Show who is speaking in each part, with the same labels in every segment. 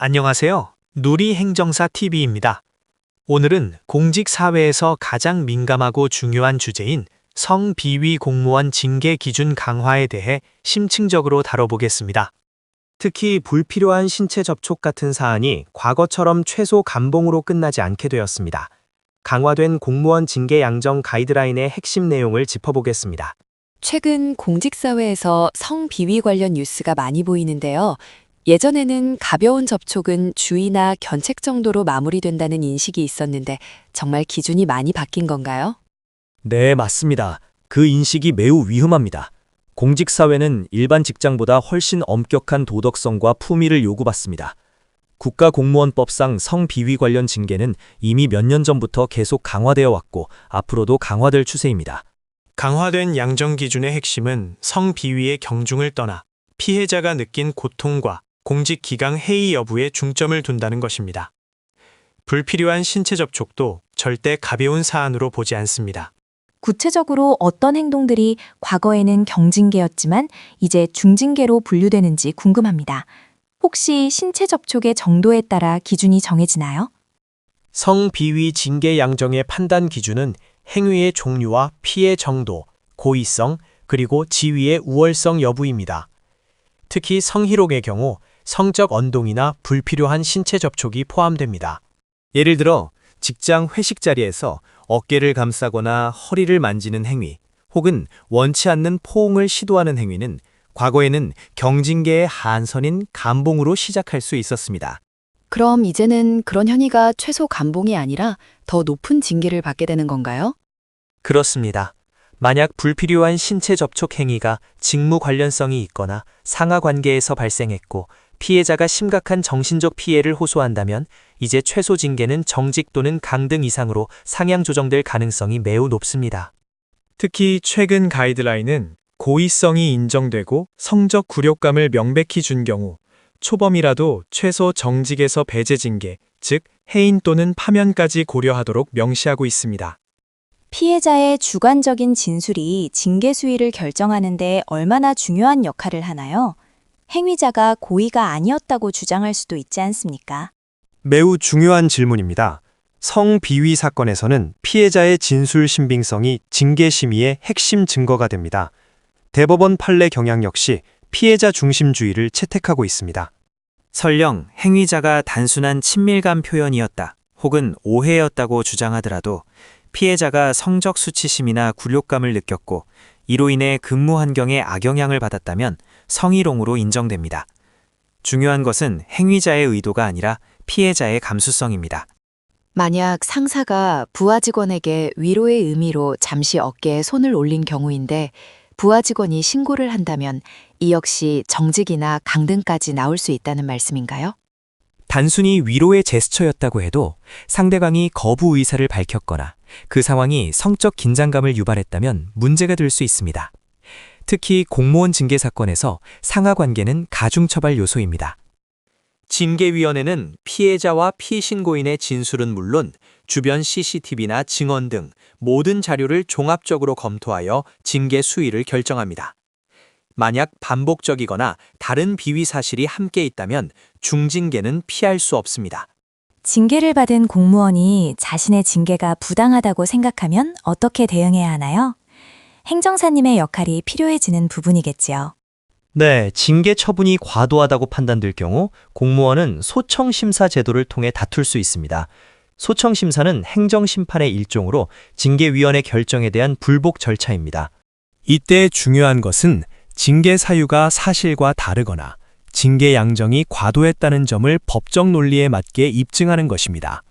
Speaker 1: 안녕하세요. 누리행정사 TV입니다. 오늘은 공직사회에서 가장 민감하고 중요한 주제인 성비위 공무원 징계 기준 강화에 대해 심층적으로 다뤄보겠습니다. 특히 불필요한 신체 접촉 같은 사안이 과거처럼 최소 감봉으로 끝나지 않게 되었습니다. 강화된 공무원 징계 양정 가이드라인의 핵심 내용을 짚어보겠습니다.
Speaker 2: 최근 공직사회에서 성비위 관련 뉴스가 많이 보이는데요. 예전에는 가벼운 접촉은 주의나 견책 정도로 마무리된다는 인식이 있었는데 정말 기준이 많이 바뀐 건가요?
Speaker 3: 네, 맞습니다. 그 인식이 매우 위험합니다. 공직사회는 일반 직장보다 훨씬 엄격한 도덕성과 품위를 요구받습니다. 국가공무원법상 성비위 관련 징계는 이미 몇 년 전부터 계속 강화되어 왔고 앞으로도 강화될 추세입니다.
Speaker 1: 강화된 양정 기준의 핵심은 성비위의 경중을 떠나 피해자가 느낀 고통과 공직기강 해이 여부에 중점을 둔다는 것입니다. 불필요한 신체 접촉도 절대 가벼운 사안으로 보지 않습니다.
Speaker 4: 구체적으로 어떤 행동들이 과거에는 경징계였지만 이제 중징계로 분류되는지 궁금합니다. 혹시 신체 접촉의 정도에 따라 기준이 정해지나요?
Speaker 1: 성비위 징계 양정의 판단 기준은 행위의 종류와 피해 정도, 고의성, 그리고 지위의 우월성 여부입니다. 특히 성희롱의 경우 성적 언동이나 불필요한 신체 접촉이 포함됩니다. 예를 들어 직장 회식 자리에서 어깨를 감싸거나 허리를 만지는 행위, 혹은 원치 않는 포옹을 시도하는 행위는 과거에는 경징계의 한선인 감봉으로 시작할 수 있었습니다.
Speaker 2: 그럼 이제는 그런 행위가 최소 감봉이 아니라 더 높은 징계를 받게 되는 건가요?
Speaker 1: 그렇습니다. 만약 불필요한 신체 접촉 행위가 직무 관련성이 있거나 상하 관계에서 발생했고 피해자가 심각한 정신적 피해를 호소한다면 이제 최소 징계는 정직 또는 강등 이상으로 상향 조정될 가능성이 매우 높습니다. 특히 최근 가이드라인은 고의성이 인정되고 성적 굴욕감을 명백히 준 경우 초범이라도 최소 정직에서 배제 징계, 즉 해인 또는 파면까지 고려하도록 명시하고 있습니다.
Speaker 4: 피해자의 주관적인 진술이 징계 수위를 결정하는 데 얼마나 중요한 역할을 하나요? 행위자가 고의가 아니었다고 주장할 수도 있지 않습니까?
Speaker 5: 매우 중요한 질문입니다. 성비위 사건에서는 피해자의 진술 신빙성이 징계 심의의 핵심 증거가 됩니다. 대법원 판례 경향 역시 피해자 중심주의를 채택하고 있습니다.
Speaker 6: 설령 행위자가 단순한 친밀감 표현이었다 혹은 오해였다고 주장하더라도 피해자가 성적 수치심이나 굴욕감을 느꼈고 이로 인해 근무 환경에 악영향을 받았다면 성희롱으로 인정됩니다. 중요한 것은 행위자의 의도가 아니라 피해자의 감수성입니다.
Speaker 2: 만약 상사가 부하 직원에게 위로의 의미로 잠시 어깨에 손을 올린 경우인데 부하 직원이 신고를 한다면 이 역시 정직이나 강등까지 나올 수 있다는 말씀인가요?
Speaker 3: 단순히 위로의 제스처였다고 해도 상대방이 거부 의사를 밝혔거나 그 상황이 성적 긴장감을 유발했다면 문제가 될 수 있습니다. 특히 공무원 징계 사건에서 상하 관계는 가중처벌 요소입니다.
Speaker 1: 징계위원회는 피해자와 피신고인의 진술은 물론 주변 CCTV나 증언 등 모든 자료를 종합적으로 검토하여 징계 수위를 결정합니다. 만약 반복적이거나 다른 비위 사실이 함께 있다면 중징계는 피할 수 없습니다.
Speaker 4: 징계를 받은 공무원이 자신의 징계가 부당하다고 생각하면 어떻게 대응해야 하나요? 행정사님의 역할이 필요해지는 부분이겠지요.
Speaker 3: 네, 징계 처분이 과도하다고 판단될 경우 공무원은 소청심사 제도를 통해 다툴 수 있습니다. 소청심사는 행정심판의 일종으로 징계위원회 결정에 대한 불복 절차입니다.
Speaker 5: 이때 중요한 것은 징계 사유가 사실과 다르거나 징계 양정이 과도했다는 점을 법적 논리에 맞게 입증하는 것입니다.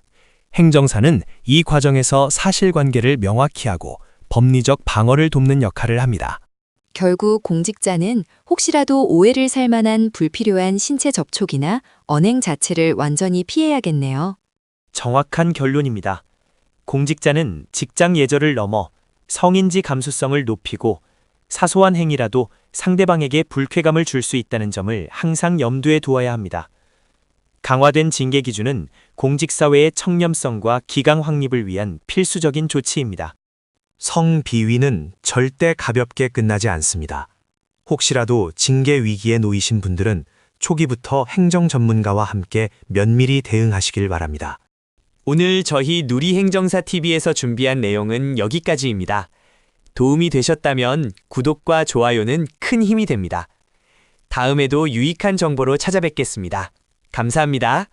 Speaker 5: 행정사는 이 과정에서 사실관계를 명확히 하고 법리적 방어를 돕는 역할을 합니다.
Speaker 2: 결국 공직자는 혹시라도 오해를 살 만한 불필요한 신체 접촉이나 언행 자체를 완전히 피해야겠네요.
Speaker 1: 정확한 결론입니다. 공직자는 직장 예절을 넘어 성인지 감수성을 높이고 사소한 행위라도 상대방에게 불쾌감을 줄 수 있다는 점을 항상 염두에 두어야 합니다. 강화된 징계 기준은 공직사회의 청렴성과 기강 확립을 위한 필수적인 조치입니다. 성비위는 절대 가볍게 끝나지 않습니다. 혹시라도 징계 위기에 놓이신 분들은 초기부터 행정 전문가와 함께 면밀히 대응하시길 바랍니다.
Speaker 3: 오늘 저희 누리행정사TV에서 준비한 내용은 여기까지입니다. 도움이 되셨다면 구독과 좋아요는 큰 힘이 됩니다. 다음에도 유익한 정보로 찾아뵙겠습니다. 감사합니다.